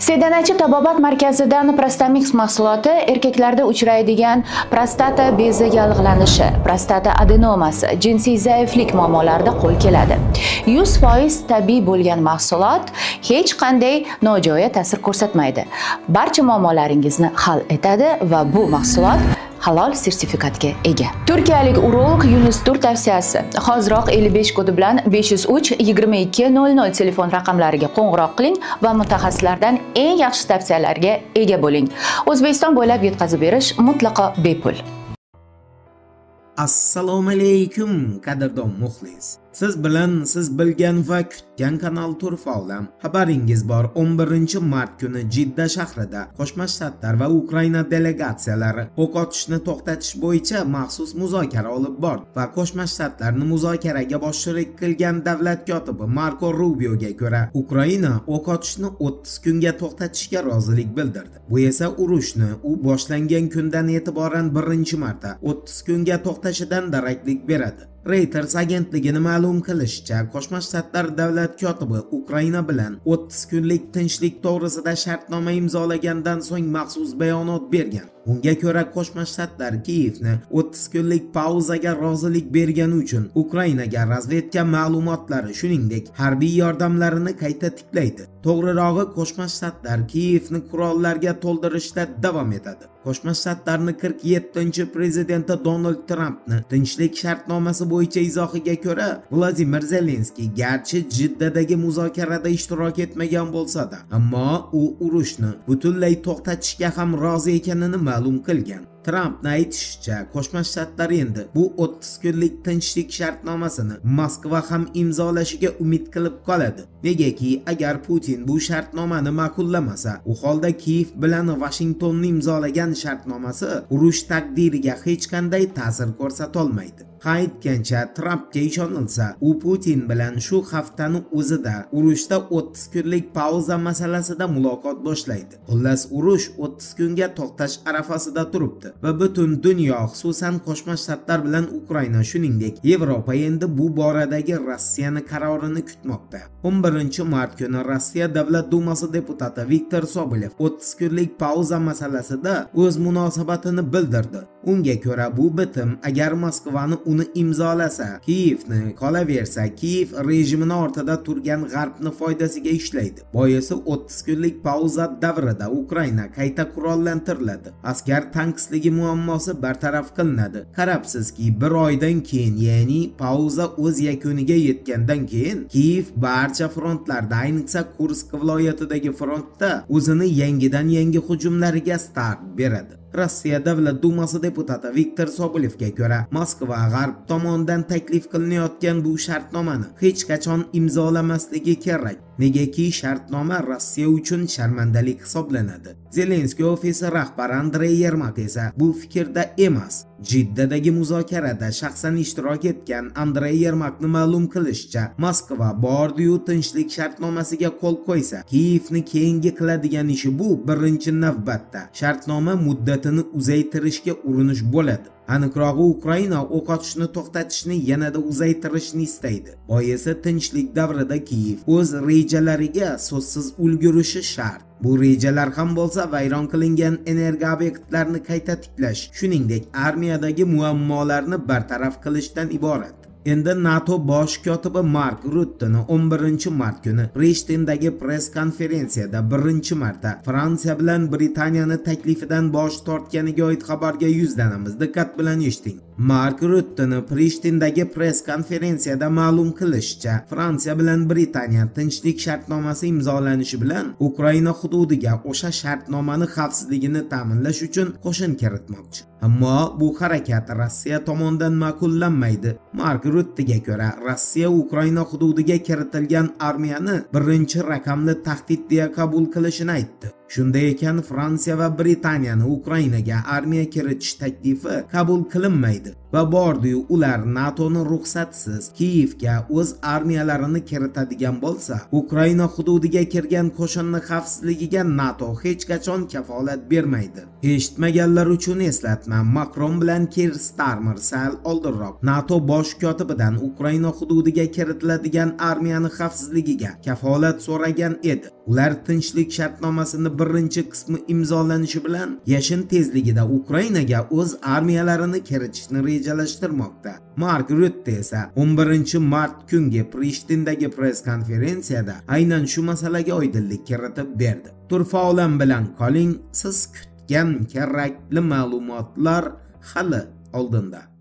Sedanachi tabobat markazidan Prostamix mahsuloti erkaklarda uchraydigan prostata bezi yallig'lanishi, prostata adenomasi, jinsiy zaiflik muammolarida qo'l keladi. 100% tabiiy bo'lgan mahsulot hech qanday nojo'ya ta'sir ko'rsatmaydi. Barcha muammolaringizni hal etadi va bu mahsulot halol sertifikatga ega. Turkiyalik urolog Yunus Tur tavsiyasi. Hoziroq 55 kodi bilan 503 22 00 telefon raqamlariga qo'ng'iroq qiling va mutaxassislardan eng yaxshi tavsiyalarga ega bo'ling. O'zbekiston bo'ylab yetkazib berish mutlaqo bepul. Assalomu alaykum qadrdon muxlis. Siz bilan siz bilgan va kutgan kanal Turfaolam. Xabaringiz bor, 11 mart kuni Jidda shahrida Qo'shma Shtatlar va Ukraina delegatsiyalari o'q otishni to'xtatish bo'yicha maxsus muzokara olib bordi va Qo'shma Shtatlarni muzokaraga boshchilik qilgan davlat kotibi Marko Rubioga ko'ra, Ukraina o'q otishni 30 kunga to'xtatishga rozilik bildirdi. Bu esa urushni u boshlangan kundan e'tiboran birinchi marta 30 kunga to'xtashidan daraklik beradi. Reuters agentligining ma'lum qilishicha, Qo'shma Shtatlar davlat kotibi Ukraina bilan 30 kunlik tinchlik to'g'risida shartnoma imzolagandan so'ng maxsus bayonot bergan. Unga ko'ra, Qo'shma Shtatlar Kiyevni 30 kunlik pauzaga rozilik bergani uchun Ukrainaga razvedka ma'lumotlari, shuningdek, harbiy yordamlarini qayta tiklaydi. To'g'rirog'i, Qo'shma Shtatlar Kiyevni qurollarga to'ldirishda davom etadi. Qo'shma Shtatlarning 47-prezidenti Donald Trampni tinchlik shartnomasi bo'yicha izohiga ko'ra, Vladimir Zelenskiy garchi Jiddadagi muzokarada ishtirok etmagan bo'lsa-da, ammo u urushni butunlay to'xtatishga ham rozi ekanini ma'lum qilgan. Trampning aytishicha, Qo'shma Shtatlar endi bu 30 kunlik tinchlik shartnomasini Moskva ham imzolashiga umid qilib qoladi. Negaki, agar Putin bu shartnomani ma'qullamasa, u holda Kiyev bilan Washingtonning imzolagan shartnomasi urush taqdiriga hech qanday ta'sir ko'rsata olmaydi. Aytgancha, Trampga ishonilsa, u Putin bilan shu haftani o'zida urushda 30 kunlik pauza masalasida muloqot boshlaydi. Xullas, urush 30 kunga to'xtash arafasida turibdi va butun dunyo, xususan Qo'shma Shtatlar bilan Ukraina, shuningdek, Yevropa endi bu boradagi Rossiyaning qarorini kutmoqda. 11 mart kuni Rossiya Davlat Dumasi deputati Viktor Sobolev 30 kunlik pauza masalasida o'z munosabatini bildirdi. Unga ko'ra, bu bitim agar Moskvani uni imzolasa, Kiyevni qolaversa, Kiyev rejimini ortida turgan G'arbni foydasiga ishlaydi. Boisi 30 kunlik pauza davrida Ukraina qayta qurollantiriladi. Askar tanqisligi muammosi bartaraf qilinadi. Qarabsizki, bir oydan keyin, ya'ni pauza o'z yakuniga yetgandan keyin, Kiyev barcha frontlarda, ayniqsa Kursk viloyatidagi frontda o'zini yangi hujumlariga start beradi. Rossiya Davlat Dumasi deputati Viktor Sobolevga ko'ra, Moskva G'arb tomonidan taklif qilinayotgan bu shartnomani hech qachon imzolamasligi kerak. Negaki shartnoma Rossiya uchun sharmandalik hisoblanadi. Zelenskiy ofisi rahbari Andrey Yermak esa bu fikrda emas. Jiddadagi muzokarada shaxsan ishtirok etgan Andrey Yermakning ma'lum qilishicha, Moskva bordi-yu tinchlik shartnomasiga qo'l qo'ysa, Kiyevni keyingi qiladigan ishi bu birinchi navbatda shartnoma muddatini uzaytirishga urinish bo'ladi. Aniqrog'i, Ukraina o'q otishni to'xtatishni yanada uzaytirishni istaydi. Boisi tinchlik davrida Kiyev o'z rejalariga so'zsiz ulgurishi shart. Bu rejalar ham bo'lsa, vayron qilingan energiya obyektlarini qayta tiklash, shuningdek, armiyadagi muammolarni bartaraf qilishdan iborat. Endi NATO bosh kotibi Mark Rutteni 11 mart kuni Prishtindagi press konferensiyada birinchi marta Fransiya bilan Britaniyaning taklifidan bosh tortganiga oid xabarga yuzlanamiz. Diqqat bilan eshiting. Mark Rutteni Prishtindagi press konferensiyada ma'lum qilishicha, Fransiya bilan Britaniya tinchlik shartnomasi imzolanishi bilan Ukraina hududiga o'sha shartnomaning xavfsizligini ta'minlash uchun qo'shin kiritmoqchi. Ammo bu harakat Rossiya tomonidan ma'qullanmaydi. Mark Ruttiga ko'ra, Rossiya Ukraina hududiga kiritilgan armiyani birinchi raqamli tahdid deya qabul qilishini aytdi. Shunday ekan, Fransiya va Britaniyani Ukrainaga armiya kiritish taklifi qabul qilinmaydi va bordi-yu ular NATOning ruxsatsiz Kiyevga o'z armiyalarini kiritadigan bo'lsa, Ukraina hududiga kirgan qo'shinning xavfsizligiga NATO hech qachon kafolat bermaydi. Eshitmaganlar uchun eslatma, Macron bilan Keir Starmer sal oldinroq NATO bosh kotibidan Ukraina hududiga kiritiladigan armiyaning xavfsizligiga kafolat so'ragan edi. Ular tinchlik shartnomasini birinchi qismi imzolanishi bilan yashin tezligida Ukrainaga o'z armiyalarini kiritishni rejalashtirmoqda. Mark Rutte esa 11 mart kungi Prishtindagi press konferensiyada aynan shu masalaga oydinlik kiritib berdi. Turfa olam bilan qoling, siz kutgan kerakli ma'lumotlar hali oldinda.